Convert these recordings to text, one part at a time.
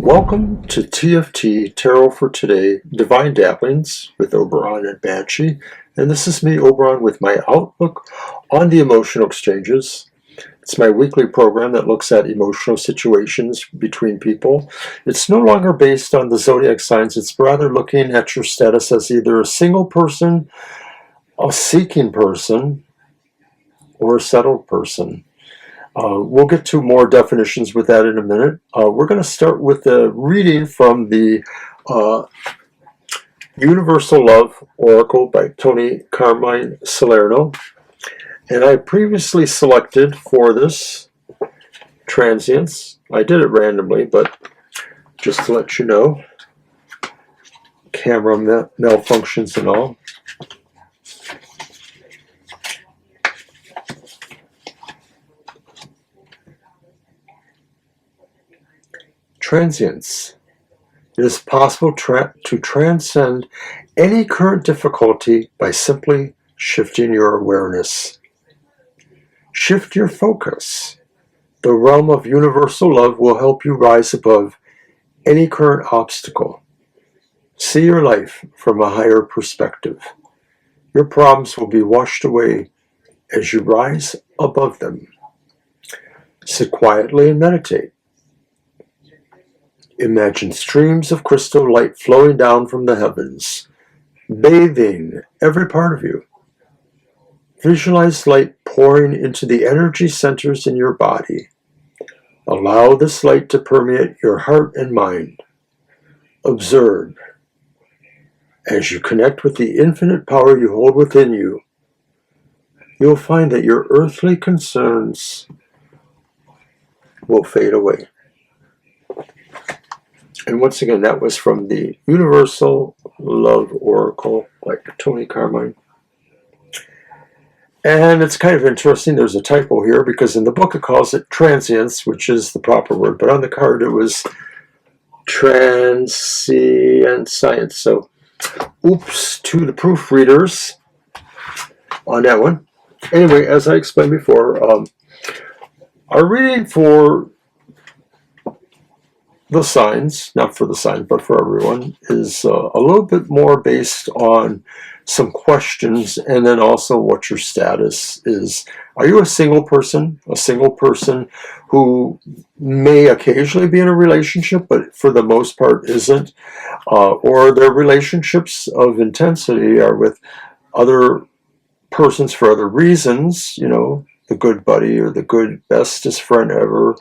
Welcome to TFT Tarot for Today, Divine Dabblings with Oberon and Banshee. And this is me, Oberon, with my outlook on the emotional exchanges. It's my weekly program that looks at emotional situations between people. It's no longer based on the zodiac signs. It's rather looking at your status as either a single person, a seeking person, or a settled person. We'll get to more definitions with that in a minute. We're going to start with the reading from the Universal Love Oracle by Tony Carmine Salerno. And I previously selected for this transience. I did it randomly, but just to let you know, camera malfunctions and all. Transience. It is possible to transcend any current difficulty by simply shifting your awareness. Shift your focus. The realm of universal love will help you rise above any current obstacle. See your life from a higher perspective. Your problems will be washed away as you rise above them. Sit quietly and meditate. Imagine streams of crystal light flowing down from the heavens, bathing every part of you. Visualize light pouring into the energy centers in your body. Allow this light to permeate your heart and mind. Observe. As you connect with the infinite power you hold within you, you'll find that your earthly concerns will fade away. And once again, that was from the Universal Love Oracle by Tony Carmine. And it's kind of interesting, there's a typo here, because in the book it calls it transience, which is the proper word, but on the card it was transient science. So, oops to the proofreaders on that one. Anyway, as I explained before, our reading for the signs, not for the signs, but for everyone, is a little bit more based on some questions and then also what your status is. Are you a single person? A single person who may occasionally be in a relationship, but for the most part isn't? Or their relationships of intensity are with other persons for other reasons, you know, the good buddy or the good bestest friend ever.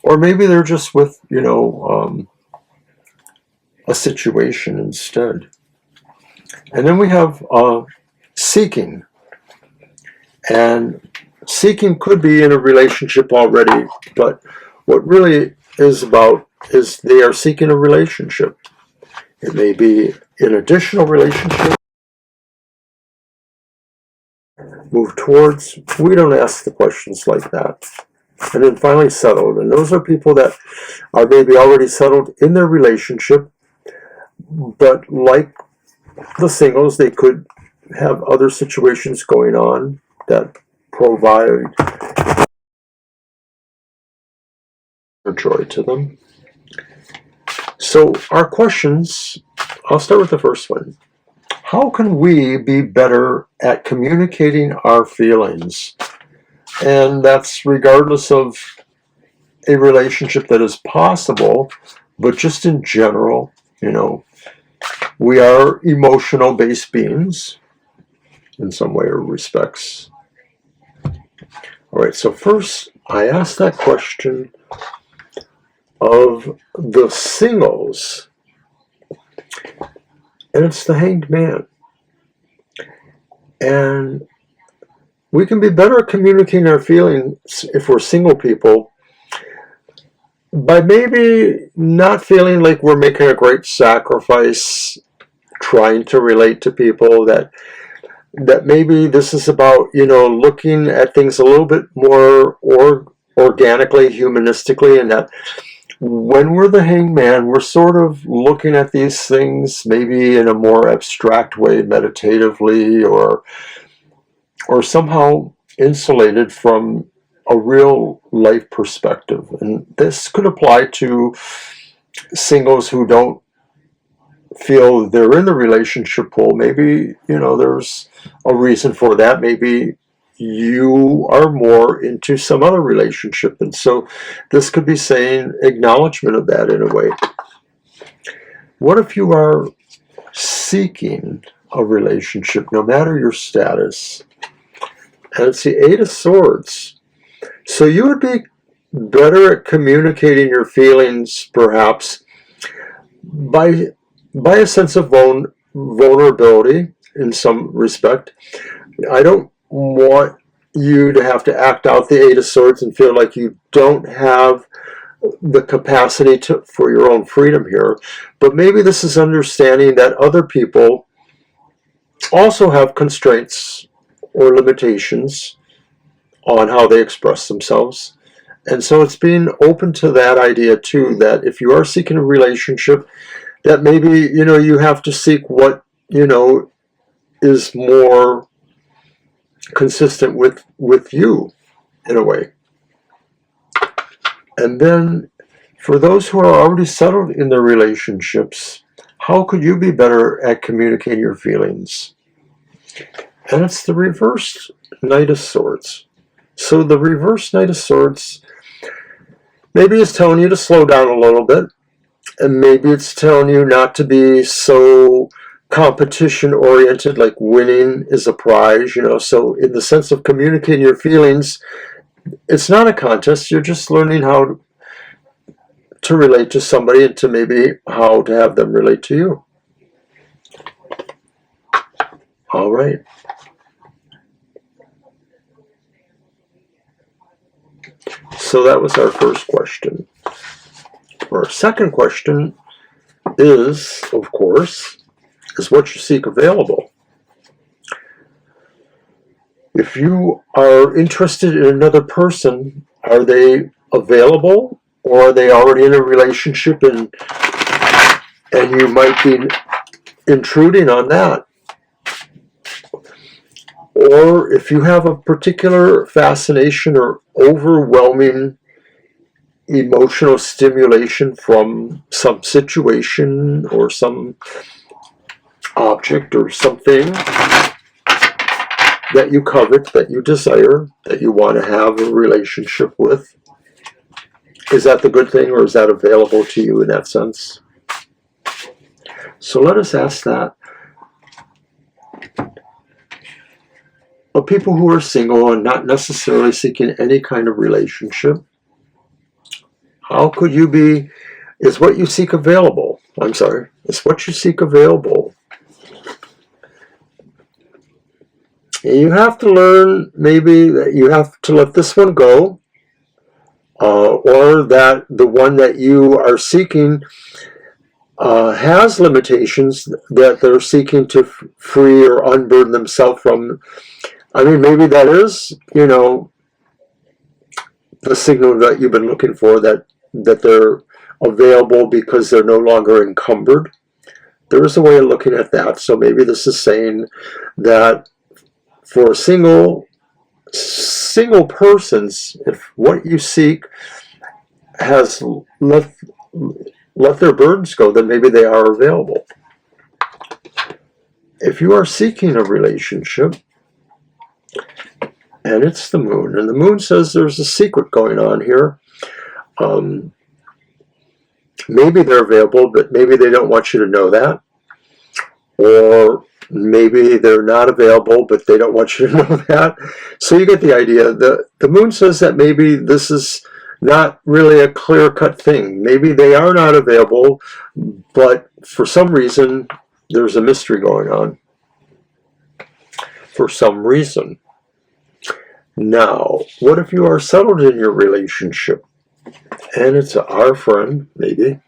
Or maybe they're just with, you know, a situation instead. And then we have seeking. And seeking could be in a relationship already, but what really is about is they are seeking a relationship. It may be an additional relationship. Move towards. We don't ask the questions like that. And then finally settled. And those are people that are maybe already settled in their relationship, but like the singles, they could have other situations going on that provide joy to them. So our questions, I'll start with the first one. How can we be better at communicating our feelings? And that's regardless of a relationship that is possible, but just in general, you know, we are emotional-based beings in some way or respects. All right, so first I asked that question of the singles, and it's the Hanged Man. And we can be better at communicating our feelings if we're single people by maybe not feeling like we're making a great sacrifice trying to relate to people, that maybe this is about, you know, looking at things a little bit more organically, humanistically, and that when we're the Hanged Man, we're sort of looking at these things maybe in a more abstract way, meditatively, or somehow insulated from a real life perspective. And this could apply to singles who don't feel they're in the relationship pool, maybe, you know, there's a reason for that. Maybe you are more into some other relationship, and so this could be saying acknowledgement of that in a way. What if you are seeking a relationship, no matter your status? And it's the Eight of Swords. So you would be better at communicating your feelings, perhaps, by a sense of vulnerability in some respect. I don't want you to have to act out the Eight of Swords and feel like you don't have the capacity for your own freedom here. But maybe this is understanding that other people also have constraints or limitations on how they express themselves. And so it's being open to that idea too, that if you are seeking a relationship, that maybe, you know, you have to seek what, you know, is more consistent with you in a way. And then for those who are already settled in their relationships, how could you be better at communicating your feelings? And it's the reversed Knight of Swords. So the reversed Knight of Swords maybe is telling you to slow down a little bit, and maybe it's telling you not to be so competition oriented, like winning is a prize, you know. So in the sense of communicating your feelings, it's not a contest. You're just learning how to relate to somebody and to maybe how to have them relate to you. All right. So that was our first question. Our second question is, of course, is what you seek available. If you are interested in another person, are they available, or are they already in a relationship and you might be intruding on that? Or if you have a particular fascination or overwhelming emotional stimulation from some situation or some object or something that you covet, that you desire, that you want to have a relationship with, is that the good thing, or is that available to you in that sense? So let us ask that. Of people who are single and not necessarily seeking any kind of relationship, how could you be, is what you seek available? I'm sorry, is what you seek available? You have to learn maybe that you have to let this one go, or that the one that you are seeking has limitations that they're seeking to free or unburden themselves from. I mean, maybe that is, you know, the signal that you've been looking for, that they're available because they're no longer encumbered. There is a way of looking at that. So maybe this is saying that for single persons, if what you seek has let their burdens go, then maybe they are available. If you are seeking a relationship, and it's the moon, and the moon says there's a secret going on here. Maybe they're available, but maybe they don't want you to know that. Or maybe they're not available, but they don't want you to know that. So you get the idea. The moon says that maybe this is not really a clear-cut thing. Maybe they are not available, but for some reason, there's a mystery going on. For some reason. Now, what if you are settled in your relationship? And it's our friend, maybe,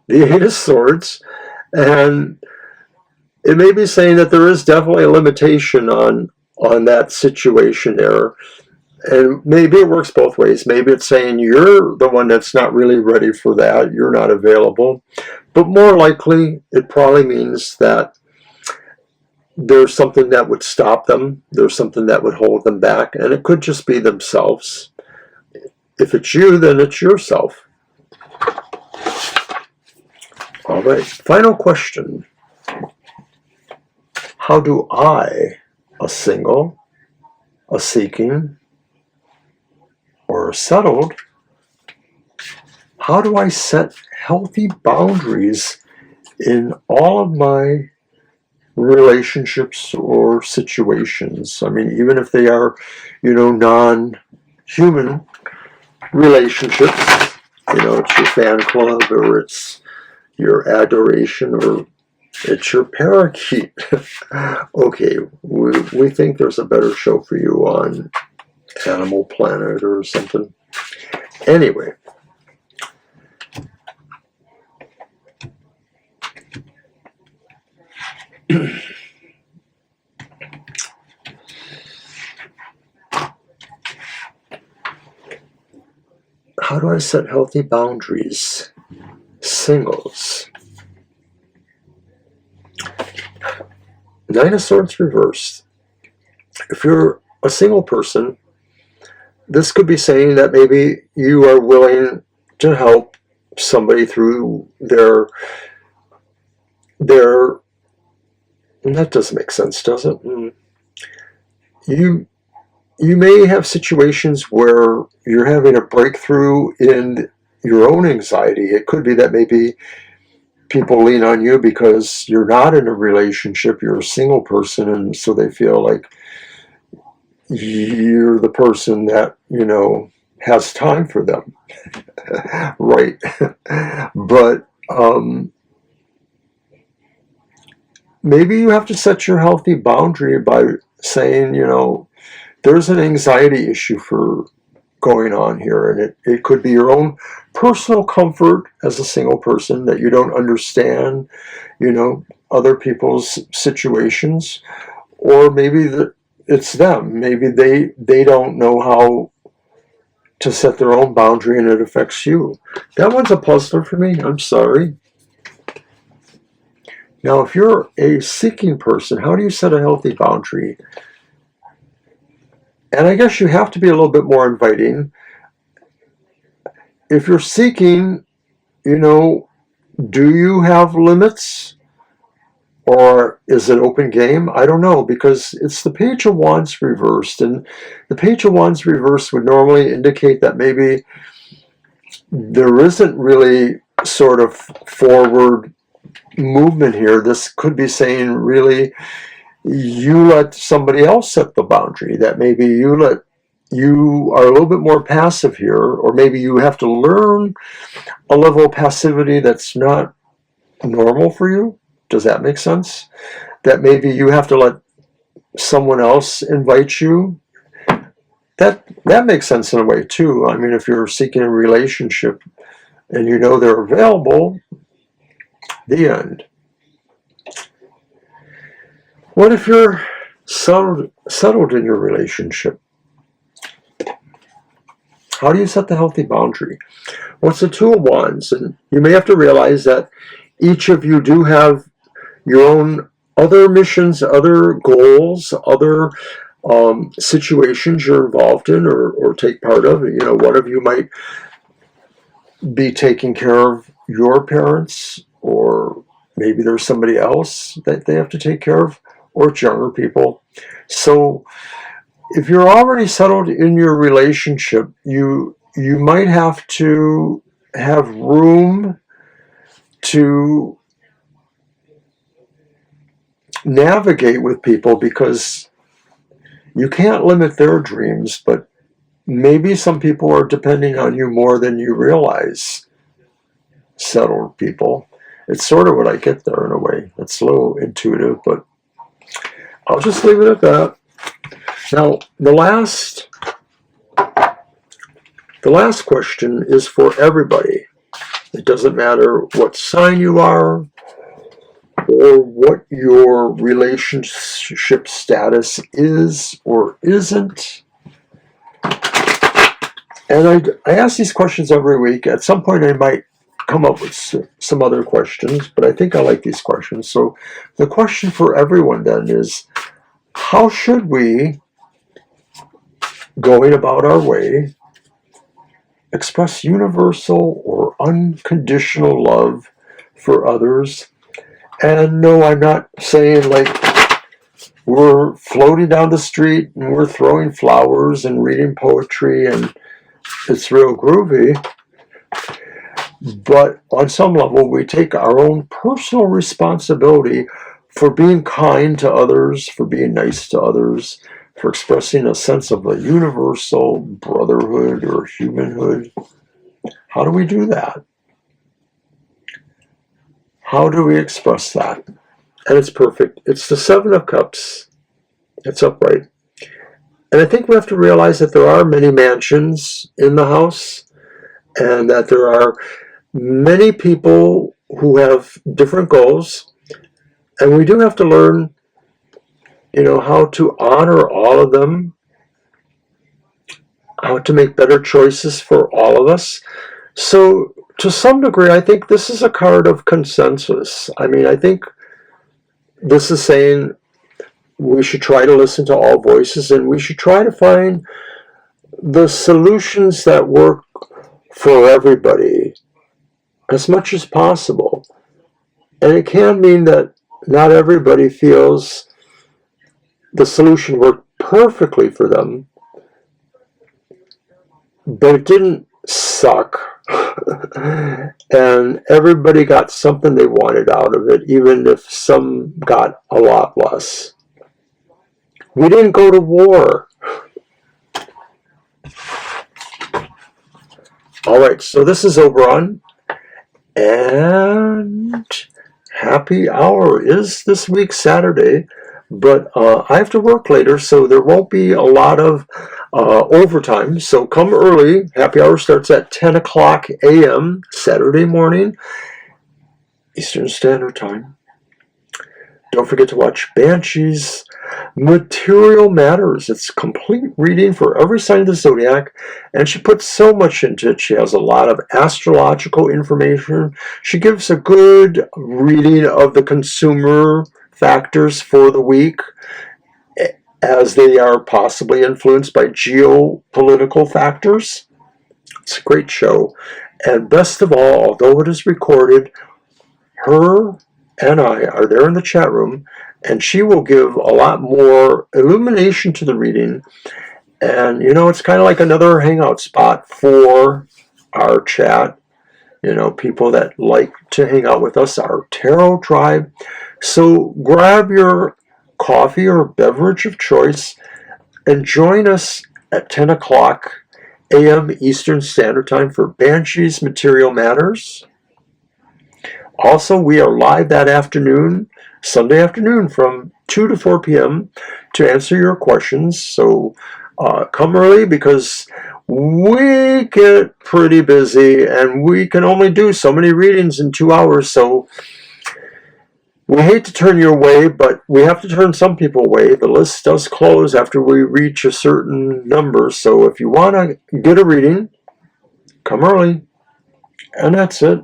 the Eight of Swords, and it may be saying that there is definitely a limitation on that situation there. And maybe it works both ways. Maybe it's saying you're the one that's not really ready for that, you're not available. But more likely, it probably means that there's something that would stop them, there's something that would hold them back, and it could just be themselves. If it's you, then it's yourself. All right, final question. How do I, a single, a seeking, or a settled, how do I set healthy boundaries in all of my relationships or situations? I mean, even if they are, non-human relationships, it's your fan club, or it's your adoration, or it's your parakeet. Okay, we think there's a better show for you on Animal Planet or something. Anyway, how do I set healthy boundaries? Singles. Nine of Swords reversed. If you're a single person, this could be saying that maybe you are willing to help somebody through their that doesn't make sense, does it? You may have situations where you're having a breakthrough in your own anxiety. It could be that maybe people lean on you because you're not in a relationship, you're a single person, and so they feel like you're the person that, has time for them. Right. But maybe you have to set your healthy boundary by saying, there's an anxiety issue for going on here, and it could be your own personal comfort as a single person that you don't understand, other people's situations, or maybe it's them. Maybe they don't know how to set their own boundary, and it affects you. That one's a puzzler for me. I'm sorry. Now, if you're a seeking person, how do you set a healthy boundary? And I guess you have to be a little bit more inviting. If you're seeking, do you have limits? Or is it open game? I don't know, because it's the Page of Wands reversed. And the Page of Wands reversed would normally indicate that maybe there isn't really sort of forward movement here. This could be saying, really, you let somebody else set the boundary, that maybe you are a little bit more passive here, or maybe you have to learn a level of passivity that's not normal for you. Does that make sense? That maybe you have to let someone else invite you. That makes sense in a way too. I mean, if you're seeking a relationship and they're available, the end. What if you're settled in your relationship? How do you set the healthy boundary? Well, it's the Two of Wands, and you may have to realize that each of you do have your own other missions, other goals, other situations you're involved in or take part of. One of you might be taking care of your parents, or maybe there's somebody else that they have to take care of, or it's younger people. So if you're already settled in your relationship, you might have to have room to navigate with people, because you can't limit their dreams, but maybe some people are depending on you more than you realize. Settled people. It's sort of what I get there in a way. It's a little intuitive, but I'll just leave it at that. Now, the last question is for everybody. It doesn't matter what sign you are or what your relationship status is or isn't. And I ask these questions every week. At some point I might come up with some other questions, but I think I like these questions. So the question for everyone then is, how should we, going about our way, express universal or unconditional love for others. And no, I'm not saying like we're floating down the street and we're throwing flowers and reading poetry and it's real groovy. But on some level, we take our own personal responsibility for being kind to others, for being nice to others, for expressing a sense of a universal brotherhood or humanhood. How do we do that? How do we express that? And it's perfect. It's the Seven of Cups. It's upright. And I think we have to realize that there are many mansions in the house and that there are many people who have different goals. And we do have to learn, how to honor all of them, how to make better choices for all of us. So to some degree, I think this is a card of consensus. I think this is saying we should try to listen to all voices and we should try to find the solutions that work for everybody as much as possible. And it can mean that not everybody feels the solution worked perfectly for them, but it didn't suck. And everybody got something they wanted out of it, even if some got a lot less. We didn't go to war. All right, so this is Oberon, and happy hour is this week, Saturday, but I have to work later, so there won't be a lot of overtime. So come early. Happy hour starts at 10 o'clock a.m. Saturday morning, Eastern Standard Time. Don't forget to watch Banshees Material Matters. It's complete reading for every sign of the zodiac, and she puts so much into it. She has a lot of astrological information. She gives a good reading of the consumer factors for the week as they are possibly influenced by geopolitical factors. It's a great show. And best of all, although it is recorded, her and I are there in the chat room, and she will give a lot more illumination to the reading. And, it's kind of like another hangout spot for our chat. People that like to hang out with us, our tarot tribe. So grab your coffee or beverage of choice and join us at 10 o'clock a.m. Eastern Standard Time for Banshees Material Matters. Also, we are live that afternoon, Sunday afternoon, from 2 to 4 p.m. to answer your questions. So come early because we get pretty busy and we can only do so many readings in 2 hours. So we hate to turn you away, but we have to turn some people away. The list does close after we reach a certain number. So if you want to get a reading, come early. And that's it.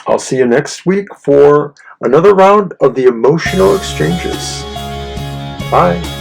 I'll see you next week for another round of the emotional exchanges. Bye.